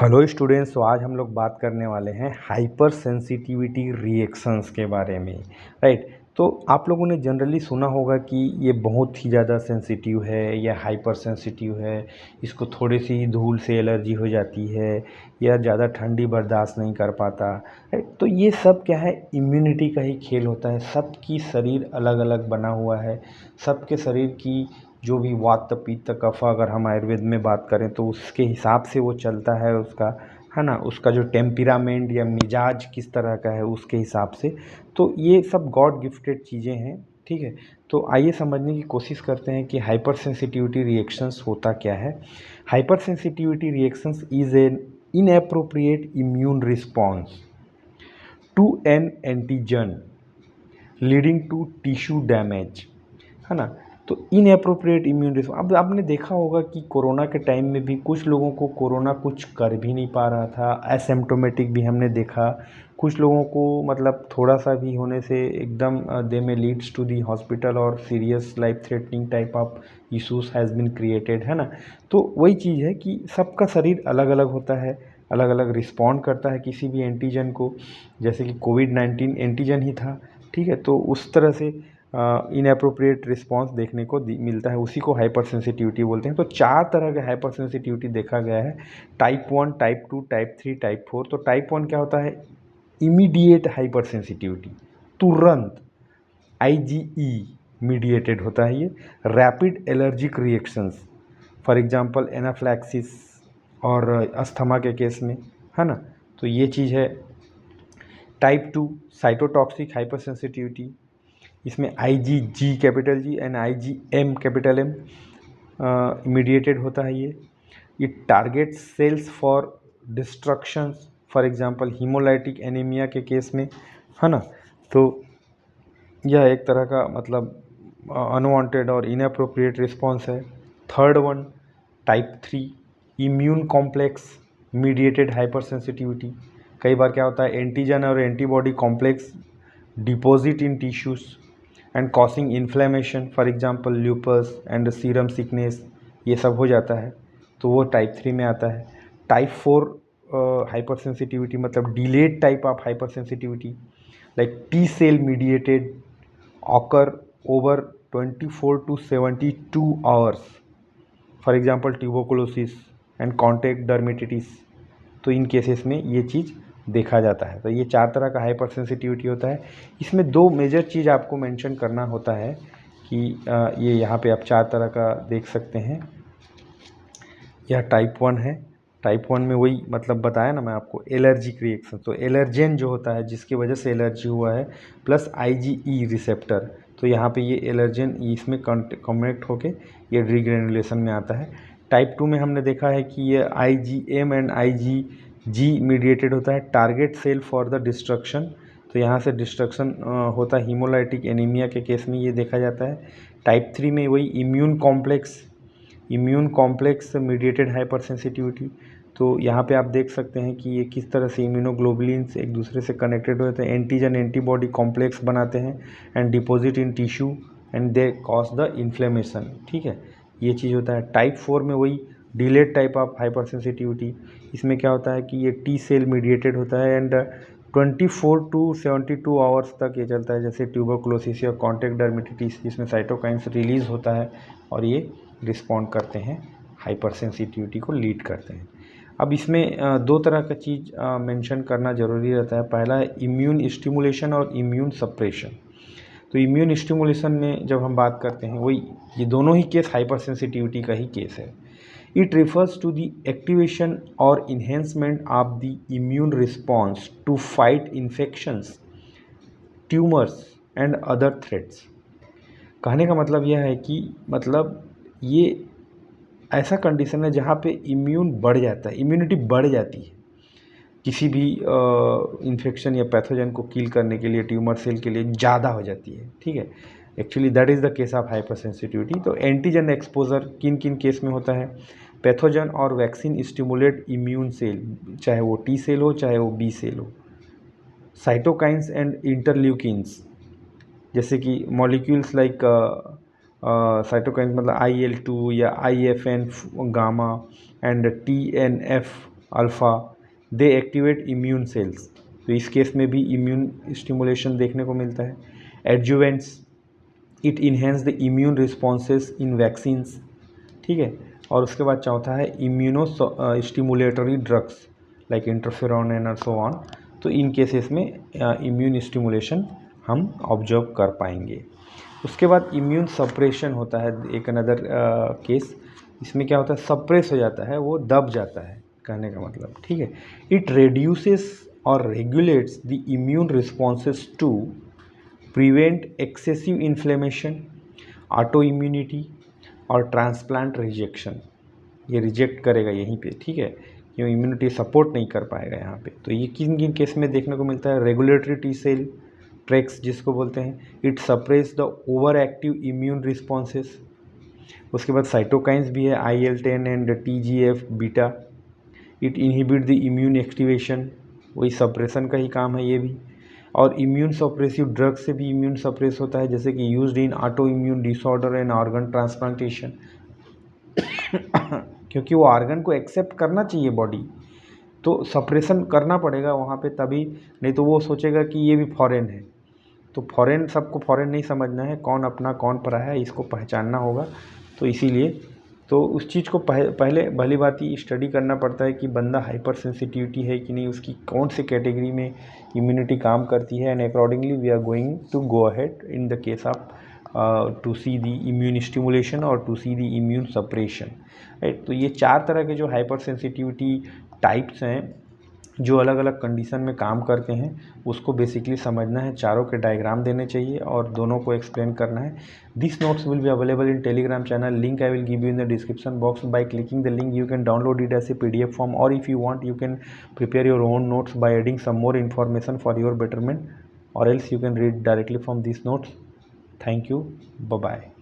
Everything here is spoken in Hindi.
Hello students. तो आज हम लोग बात करने वाले हैं हाइपर सेंसिटिविटी रिएक्शंस के बारे में। राइट। तो आप लोगों ने जनरली सुना होगा कि ये बहुत ही ज़्यादा सेंसिटिव है या हाइपर सेंसिटिव है, इसको थोड़ी सी धूल से एलर्जी हो जाती है या ज़्यादा ठंडी बर्दाश्त नहीं कर पाता। राइट। तो ये सब क्या है, इम्यूनिटी का ही खेल होता है। सबकी शरीर अलग अलग बना हुआ है। सबके शरीर की जो भी वात पित्त कफ, अगर हम आयुर्वेद में बात करें तो उसके हिसाब से वो चलता है उसका, है ना, उसका जो टेम्परामेंट या मिजाज किस तरह का है उसके हिसाब से। तो ये सब गॉड गिफ्टेड चीज़ें हैं। ठीक है। तो आइए समझने की कोशिश करते हैं कि हाइपर सेंसिटिविटी रिएक्शंस होता क्या है। Hypersensitivity reactions is an inappropriate immune response to an antigen leading to tissue damage, है ना। तो इनएप्रोप्रिएट इम्यून रिस्पॉन्स, अब आपने देखा होगा कि कोरोना के टाइम में भी कुछ लोगों को कोरोना कुछ कर भी नहीं पा रहा था, एसिम्प्टोमेटिक भी हमने देखा। कुछ लोगों को मतलब थोड़ा सा भी होने से एकदम they may leads to the hospital और serious life threatening type of issues has been created, है ना। तो वही चीज़ है कि सबका शरीर अलग अलग होता है, अलग अलग रिस्पॉन्ड करता है किसी भी एंटीजन को। जैसे कि कोविड-19 एंटीजन ही था। ठीक है। तो उस तरह से इनएप्रोप्रिएट रिस्पॉन्स देखने को मिलता है, उसी को हाइपर सेंसिटिविटी बोलते हैं। तो चार तरह का हाइपर सेंसिटिविटी देखा गया है, टाइप 1, टाइप 2, टाइप 3, टाइप 4। तो टाइप 1 क्या होता है, इमीडिएट हाइपर सेंसिटिविटी, तुरंत, आईजीई मीडिएटेड होता है ये। Rapid allergic reactions, for example anaphylaxis और अस्थमा के केस में, है ना। तो ये चीज़ है। टाइप 2 साइटोटॉक्सिक हाइपर सेंसिटिविटी, इसमें IgG capital G and IgM capital M mediated होता है ये target cells for destructions, for example haemolytic anaemia के केस में, है ना। तो यह एक तरह का मतलब अनवांटेड और इनअप्रोप्रिएट रिस्पॉन्स है। Third one, type 3 immune complex mediated hyper sensitivity. कई बार क्या होता है, एंटीजन और antibody complex deposit in tissues and causing inflammation, for example lupus and serum sickness, ये सब हो जाता है। तो वो टाइप 3 में आता है। टाइप 4 हाइपर सेंसिटिविटी मतलब delayed type of hyper sensitivity, like T cell mediated, occur over 24 to 72 hours, for example tuberculosis and contact dermatitis। तो इन केसेस में ये चीज़ देखा जाता है। तो ये चार तरह का हाइपर सेंसिटिविटी होता है। इसमें दो मेजर चीज़ आपको मेंशन करना होता है कि ये यहाँ पे आप चार तरह का देख सकते हैं। यह टाइप 1 है। टाइप 1 में वही मतलब बताया ना मैं आपको, एलर्जिक रिएक्शन। तो एलर्जेन जो होता है जिसकी वजह से एलर्जी हुआ है, प्लस IgE रिसेप्टर। तो यहाँ पे ये एलर्जेन इसमें कनेक्ट होके ये रीग्रेनुलेशन में आता है। टाइप 2 में हमने देखा है कि ये IgM एंड IgG मीडिएटेड होता है, target cell for the destruction. तो यहाँ से डिस्ट्रक्शन होता है हीमोलाइटिक एनीमिया के केस में, ये देखा जाता है। टाइप 3 में वही immune complex mediated hyper sensitivity. तो यहाँ पे आप देख सकते हैं कि ये किस तरह से इम्यूनोग्लोबुलिन्स एक दूसरे से कनेक्टेड होते हैं, एंटीजन एंटीबॉडी कॉम्प्लेक्स बनाते हैं and deposit in tissue and they cause the inflammation. ठीक है, ये चीज़ होता है। टाइप 4 में वही delayed type of hyper sensitivity, इसमें क्या होता है कि ये टी सेल मीडिएटेड होता है एंड 24 टू 72 आवर्स तक ये चलता है, जैसे ट्यूबरकुलोसिस या कॉन्टैक्ट डर्मेटिटिस, जिसमें साइटोकाइन्स रिलीज़ होता है और ये रिस्पॉन्ड करते हैं, हाइपर सेंसिटिविटी को लीड करते हैं। अब इसमें दो तरह का चीज़ मेंशन करना ज़रूरी रहता है। पहला है इम्यून स्टिमुलेशन और इम्यून सप्रेशन। तो इम्यून स्टिमुलेशन में जब हम बात करते हैं, वही ये दोनों ही केस हाइपर सेंसिटिविटी का ही केस है। It refers to the activation और enhancement of the immune response to fight infections, tumours and other threats. कहने का मतलब यह है कि मतलब ये ऐसा कंडीशन है जहाँ पे इम्यून बढ़ जाता है, इम्यूनिटी बढ़ जाती है किसी भी इन्फेक्शन या पैथोजन को किल करने के लिए, ट्यूमर सेल के लिए ज़्यादा हो जाती है। ठीक है, actually that is the case of hyper sensitivity. तो एंटीजन एक्सपोजर किन किन केस में होता है, पैथोजन और वैक्सीन स्टिमुलेट इम्यून सेल, चाहे वो टी सेल हो चाहे वो बी सेल हो। साइटोकाइंस एंड इंटरल्यूकिन्स, जैसे कि मॉलिक्यूल्स लाइक साइटोकाइंस मतलब IL-2 या IFN gamma and TNF alpha, they activate immune cells, तो इस केस में भी इम्यून स्टिमुलेशन देखने को मिलता है। Adjuvants, it enhance the immune responses in vaccines, ठीक है। और उसके बाद चौथा है immuno stimulatory drugs like interferon and so on, तो इन केसेस में इम्यून स्टिमुलेशन हम ऑब्जर्व कर पाएंगे। उसके बाद इम्यून सप्रेशन होता है एक अनदर केस, इसमें क्या होता है, सप्रेस हो जाता है, वो दब जाता है कहने का मतलब, ठीक है। इट रेड्यूसेस और regulates the immune responses to prevent excessive inflammation, autoimmunity और ट्रांसप्लांट रिजेक्शन, ये रिजेक्ट करेगा यहीं पे, ठीक है, क्यों इम्यूनिटी सपोर्ट नहीं कर पाएगा यहाँ पे। तो ये किन किन केस में देखने को मिलता है, रेगुलेटरी टी सेल ट्रैक्स जिसको बोलते हैं, it suppress the over active immune responses. उसके बाद साइटोकाइंस भी है, IL-10 and TGF beta, it inhibit the immune activation, वही सप्रेशन का ही काम है ये भी। और इम्यून सप्रेसिव ड्रग से भी इम्यून सप्रेस होता है, जैसे कि used in auto immune disorder and organ transplantation क्योंकि वो ऑर्गन को एक्सेप्ट करना चाहिए बॉडी, तो सप्रेशन करना पड़ेगा वहाँ पे तभी, नहीं तो वो सोचेगा कि ये भी फॉरेन है। तो फॉरेन, सबको फॉरेन नहीं समझना है, कौन अपना कौन पराया है, इसको पहचानना होगा। तो इसीलिए तो उस चीज़ को पहले भली भांति स्टडी करना पड़ता है कि बंदा हाइपर सेंसिटिविटी है कि नहीं, उसकी कौन से कैटेगरी में इम्यूनिटी काम करती है, and accordingly we are going to go ahead in the case of to see the immune stimulation और to see the immune suppression, right. तो ये 4 तरह के जो हाइपर सेंसिटिविटी टाइप्स हैं जो अलग अलग कंडीशन में काम करते हैं, उसको बेसिकली समझना है, चारों के डायग्राम देने चाहिए और दोनों को एक्सप्लेन करना है। This notes will be available in Telegram channel, link I will give you in the description box. By clicking the link you can download it as a PDF form, or if you want you can prepare your own notes by adding some more information for your betterment, or else you can read directly from these notes. Thank you, bye bye.